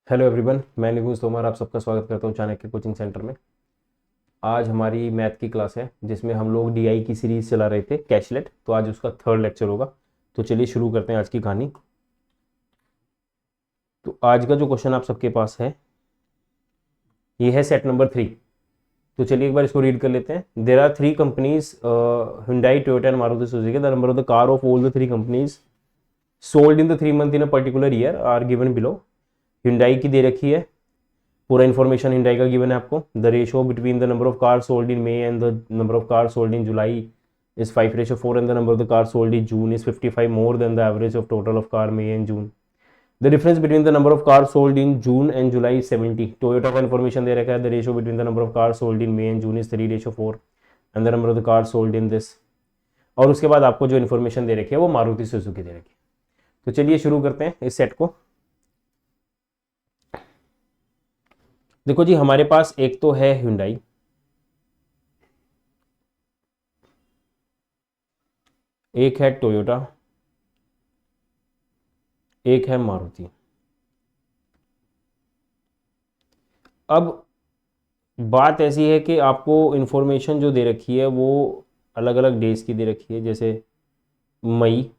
Hello everyone, मैं निकुंज तोमर आप सबका स्वागत करता हूं चाणक्य कोचिंग सेंटर में। आज हमारी मैथ की क्लास है जिसमें हम लोग डीआई की सीरीज चला रहे थे कैशलेट। तो आज उसका थर्ड लेक्चर होगा। तो चलिए शुरू करते हैं आज की कहानी। तो आज का जो क्वेश्चन आप सबके पास है ये है सेट नंबर 3। तो चलिए एक बार इसको रीड कर लेते हैं। There are three companies, Hyundai, Toyota and Maruti Suzuki. The number of the car of all the three companies sold in the 3 month in a particular year are given below. Hyundai की दे रखी है, पूरा information Hyundai का given है आपको। The ratio between the number of car sold in may and the number of car sold in July is 5:4 and the number of the cars sold in June is 55 more than the average of total of car May and June. The difference between the number of cars sold in June and July is 70. Toyota का information दे रखा है। The ratio between the number of cars sold in May and June is 3:4 and the number of the cars sold in this. और उसके बाद आपको जो information दे रखी है वो मारुति सुजुकी दे रखी है। तो चलिए शुरू करते हैं इस सेट को। देखो जी, हमारे पास एक तो है Hyundai, एक है टोयोटा, एक है मारुति। अब बात ऐसी है कि आपको इन्फॉर्मेशन जो दे रखी है वो अलग अलग डेज की दे रखी है, जैसे मई,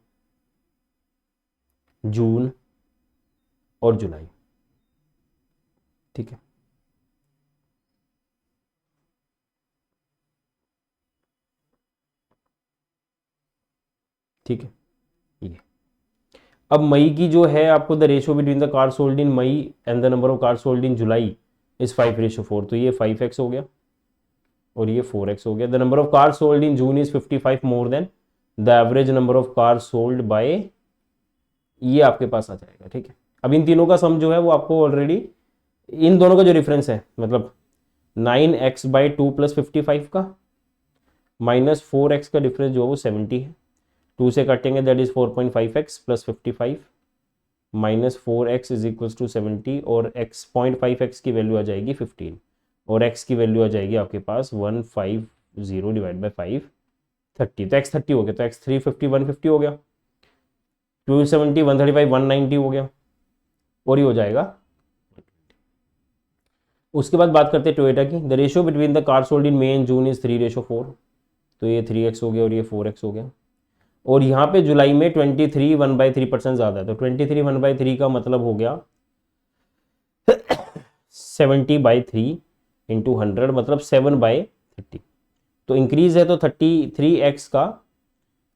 जून और जुलाई। ठीक है, ठीक है। ये अब मई की जो है आपको the ratio between the car sold in May and the number of car sold in July is 5:4। तो ये 5x हो गया और ये 4x हो गया। The number of car sold in June is 55 more than the average number of car sold by, ये आपके पास आ जाएगा। ठीक है, अब इन तीनों का सम जो है वो आपको ऑलरेडी, इन दोनों का जो डिफरेंस है मतलब 9x/2 + 55 का माइनस 4x का डिफरेंस जो है वो 70 है। 2 से काटेंगे that is 4.5x + 55 minus 4x is equals to 70 और x 0.5x की वैल्यू आ जाएगी 15 और x की वैल्यू आ जाएगी आपके पास 150 डिवाइड बाई 5 30। तो x 30 हो गया, तो x 350 150 हो गया, 270 135 190 हो गया और ये हो जाएगा। उसके बाद बात करते हैं टोयोटा की। The ratio between the car sold in may and June is 3:4। तो ये 3x हो गया और ये 4x हो गया। और यहाँ पे जुलाई में 23 1/3% ज़्यादा है। तो 23 1/3 का मतलब हो गया 70/3 इंटू 100 मतलब 7/30। तो इंक्रीज है तो 33x का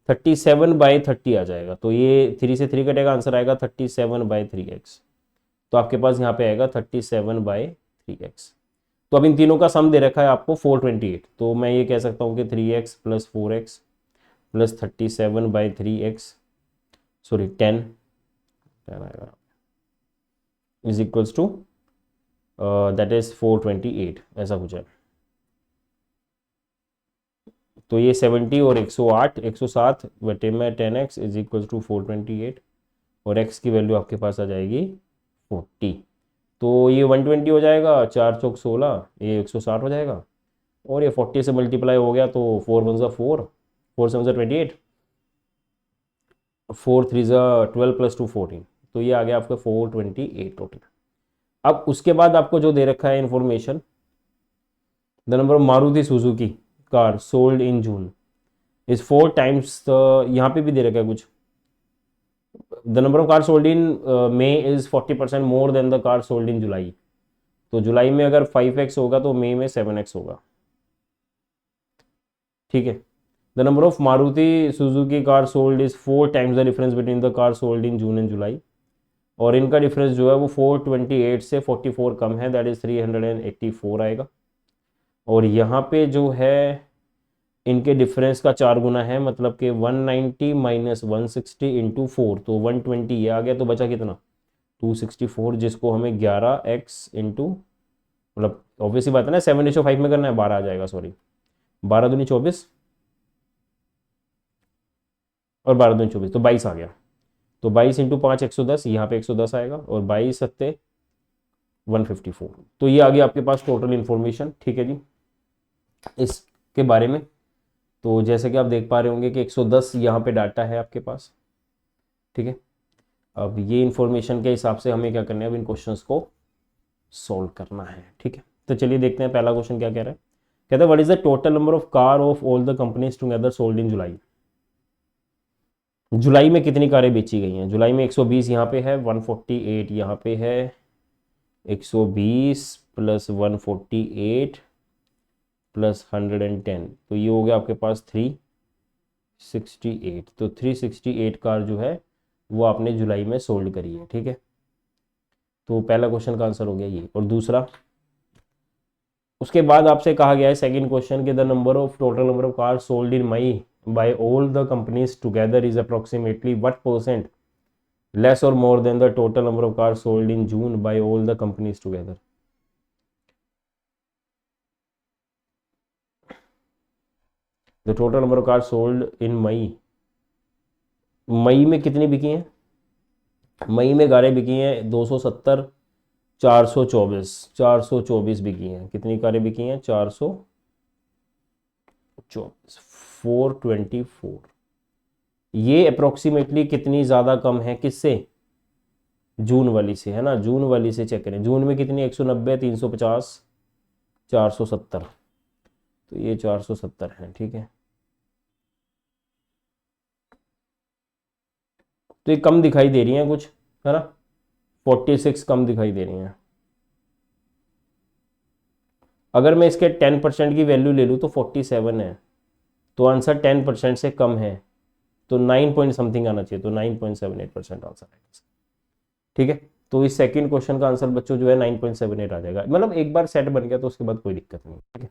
37/30 आ जाएगा। तो ये 3 से 3 कटेगा, आंसर आएगा 37/3x। तो आपके पास यहाँ पे आएगा 37/3x। तो अब इन तीनों का सम दे रखा है आपको 428। तो मैं ये कह सकता हूँ कि 3x + 4x + 37/3x, सॉरी 10 आएगा is equals to that is 428, ऐसा कुछ है। तो ये 70 और 108 107 बटे में 10x इज इक्वल्स टू 428 और x की वैल्यू आपके पास आ जाएगी 40। तो ये 120 हो जाएगा, 4 चौक 16, ये 160 हो जाएगा और ये 40 से मल्टीप्लाई हो गया तो 4 1 ज़ा 4, 4 7 ज़ा 28, 4 3 ज़ा 12 + 2 14। तो ये आ गया आपका 428 टोटल। अब उसके बाद आपको जो दे रखा है information, the number of Maruti Suzuki car sold in June is 4 times the, यहाँ पे भी दे रखा है कुछ, the number of car sold in May is 40% more than the car sold in July. तो जुलाई में अगर 5x होगा तो मई में 7x होगा। ठीक है, the number of Maruti Suzuki car sold is 4 times the difference between the car sold in June and July. और इनका डिफरेंस जो है वो 428 से 44 कम है, दैट इज 384 आएगा। और यहाँ पे जो है इनके डिफरेंस का 4 गुना है, मतलब कि 190 - 160 इंटू 4, तो 120 ये आ गया। तो बचा कितना 264, जिसको हमें 11x इंटू, मतलब ऑब्वियसली बात है ना 7:5 में करना है, 12 आ जाएगा, सॉरी 12 दूनी 24 और 12 दूनी 24, तो 22 आ गया। तो 22 इंटू 5 110, यहाँ पे 110 आएगा और 22 सत्ते 154। तो ये आ गया आपके पास टोटल इन्फॉर्मेशन। ठीक है जी, इसके बारे में। तो जैसे कि आप देख पा रहे होंगे कि 110 यहाँ पे डाटा है आपके पास। ठीक है, अब ये इन्फॉर्मेशन के हिसाब से हमें क्या करना है, अब इन क्वेश्चंस को सॉल्व करना है। ठीक है, तो चलिए देखते हैं पहला क्वेश्चन क्या कह रहा है। कहता है what is the total number of car of all the companies together sold in July. जुलाई में कितनी कारें बेची गई हैं? जुलाई में 120 यहाँ पे है, 148 यहाँ पे है, 120 प्लस 148 प्लस 110, तो ये हो गया आपके पास 368। तो 368 कार जो है वो आपने जुलाई में सोल्ड करी है। ठीक है, तो पहला क्वेश्चन का आंसर हो गया ये। और दूसरा, उसके बाद आपसे कहा गया है सेकंड क्वेश्चन के the number of total number of car sold in May by all the companies together is approximately what percent less और more than the total number of car sold in June by all the companies together. The total number of car sold in May, मई में कितनी बिकी हैं? मई में कारें बिकी हैं 270, 424, 424 बिकी हैं। कितनी कारें बिकी हैं? 424, 424। ये अप्रोक्सीमेटली कितनी ज़्यादा कम है किससे? जून वाली से, है ना। जून वाली से चेक करें, जून में कितनी? 190, 350, 470, तो ये 470 है। ठीक है, तो ये कम दिखाई दे रही हैं कुछ, है ना। 46 कम दिखाई दे रही हैं। अगर मैं इसके 10% की वैल्यू ले लूँ तो 47 है, तो आंसर 10% से कम है, तो 9 पॉइंट समथिंग आना चाहिए, तो 9.78% आंसर है। ठीक है, तो इस सेकंड क्वेश्चन का आंसर बच्चों जो है 9.78 आ जाएगा। मतलब एक बार सेट बन गया तो उसके बाद कोई दिक्कत नहीं। ठीक है,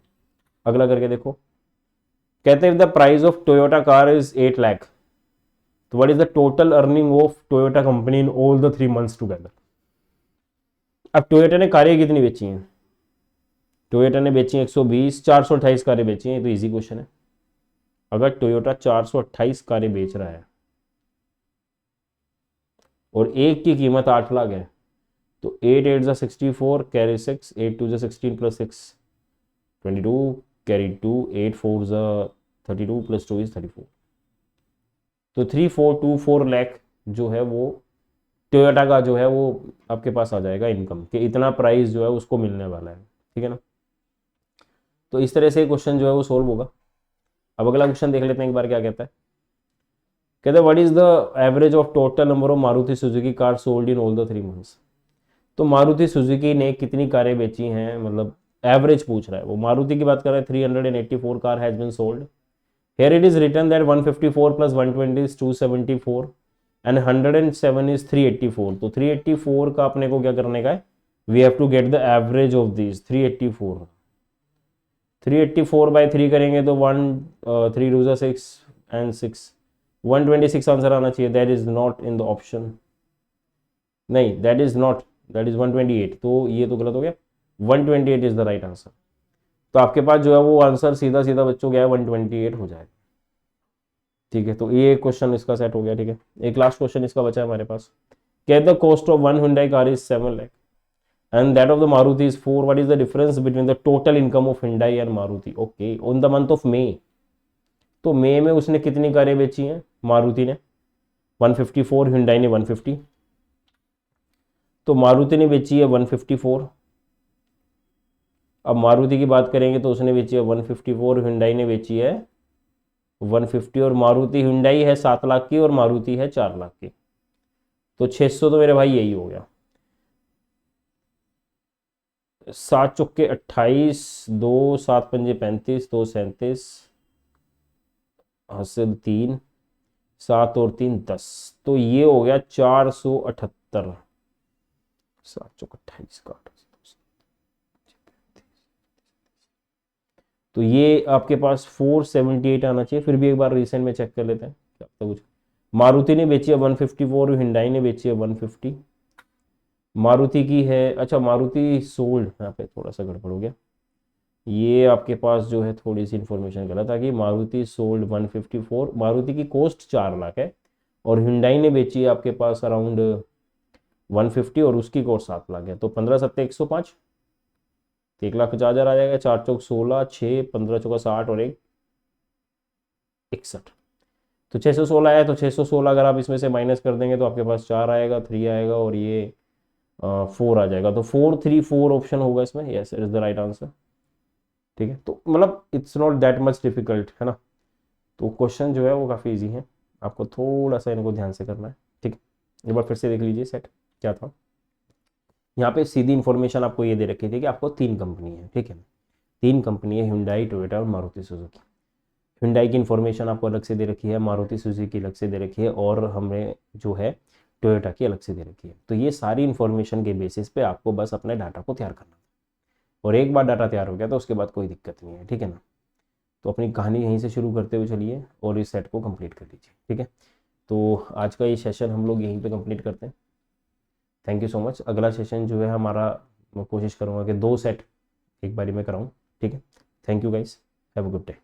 अगला करके देखो। कहते हैं the price of Toyota car is 8 lakh, तो what is the total earning of Toyota company in all the 3 months together. अब टोयोटा ने कारें कितनी बेची हैं? टोयोटा ने बेची 120, 428 कारें बेची हैं। तो इजी क्वेश्चन है। अगर टोयोटा 428 कारें बेच रहा है और एक की कीमत 8 लाख है, तो 8 8 64 carry 6, 8 2 16 plus 6 22 carry 2, 8 4 32 plus 2 is 34, तो 3424 लाख जो है वो टोयोटा का जो है वो आपके पास आ जाएगा इनकम, कि इतना प्राइस जो है उसको मिलने वाला है। ठीक है ना, तो इस तरह से क्वेश्चन जो है वो सोल्व होगा। अब अगला क्वेश्चन देख लेते हैं एक बार क्या कहता है। कहते हैं what is the average of total number of Maruti Suzuki car sold in all the 3 months. तो मारुति सुजुकी ने कितनी कारें बेची हैं, मतलब एवरेज पूछ रहा है वो। मारुति की बात कर रहा है, 384 car has been sold. Here it is written that 154 plus 120 is 274 and 107 is 384। तो 384 का अपने को क्या करने का है, we have to get the average of this 384। 384 by 3 करेंगे तो 3 2 6 एंड 6, 126 आंसर आना चाहिए। That is not in the option, नहीं that is not, that is 128, तो ये तो गलत हो गया। 128 इज द राइट आंसर। तो आपके पास जो है वो आंसर सीधा सीधा बच्चों गया 128 हो जाएगा। ठीक है, तो ये क्वेश्चन इसका सेट हो गया। ठीक है, एक लास्ट क्वेश्चन इसका बचा है हमारे पास। CAT the cost of one Hyundai car is 7 lakh and that of the Maruti is 4, what is the difference between the total income of Hyundai and Maruti. Okay, on the month of May, तो मई में उसने कितनी कारें बेची हैं? मारुति ने 154, Hyundai ने 150, तो मारुति ने बेची है 154। अब मारुति की बात करेंगे तो उसने बेची है 154, Hyundai ने बेची है 150, और मारुति Hyundai है 7 लाख की और मारुति है 4 लाख की, तो 600 तो मेरे भाई यही हो गया। 7 चौके 28, 2 7 पंजे 35, 2 37, हासिल 3, 7 और 3 10, तो ये हो गया 478। 7 चौक 28 का, तो ये आपके पास 478 आना चाहिए। फिर भी एक बार रिसेंट में चेक कर लेते हैं क्या पता कुछ। मारुति ने बेची है 154, Hyundai ने बेची है 150। मारुति की है, अच्छा मारुति सोल्ड, यहाँ पे थोड़ा सा गड़बड़ हो गया। ये आपके पास जो है थोड़ी सी इंफॉर्मेशन गलत आ गई। मारुति सोल्ड 154, मारुति की कॉस्ट 4 लाख है और Hyundai ने बेची है आपके पास अराउंड 150 और उसकी कॉस्ट 7 लाख है। तो 15 सत्ते 105, 1,50,000 आ जाएगा। 4 चौक 16, 6 15 चौका 60 और 1 61, तो 616 आया। तो 616 अगर आप इसमें से माइनस कर देंगे तो आपके पास 4 आएगा, 3 आएगा और ये 4 आ जाएगा, तो 4 3 4 ऑप्शन होगा इसमें, yes is the right answer. ठीक है, तो मतलब it's not that much difficult, है ना। तो क्वेश्चन जो है वो काफ़ी इजी है, आपको थोड़ा सा इनको ध्यान से करना है। ठीक है, एक बार फिर से देख लीजिए सेट क्या था। यहाँ पे सीधी इन्फॉर्मेशन आपको ये दे रखी थी कि आपको 3 कंपनी है, ठीक है, 3 कंपनी है, Hyundai, टोयोटा और मारुति सुजुकी। Hyundai की इन्फॉर्मेशन आपको अलग से दे रखी है, मारुति सुजुकी की अलग से दे रखी है, और हमें जो है टोयोटा की अलग से दे रखी है। तो ये सारी इन्फॉर्मेशन के बेसिस पे आपको बस अपने डाटा को तैयार करना है, और एक बार डाटा तैयार हो गया तो उसके बाद कोई दिक्कत नहीं है, ठीक है ना। तो अपनी कहानी यहीं से शुरू करते हुए चलिए और इस सेट को कंप्लीट कर लीजिए, ठीक है। तो आज का ये सेशन हम लोग यहीं पे कंप्लीट करते हैं। Thank you so much. अगला सेशन जो है हमारा, मैं कोशिश करूँगा कि 2 सेट एक बारी में कराऊँ, ठीक है। Thank you guys, have a good day.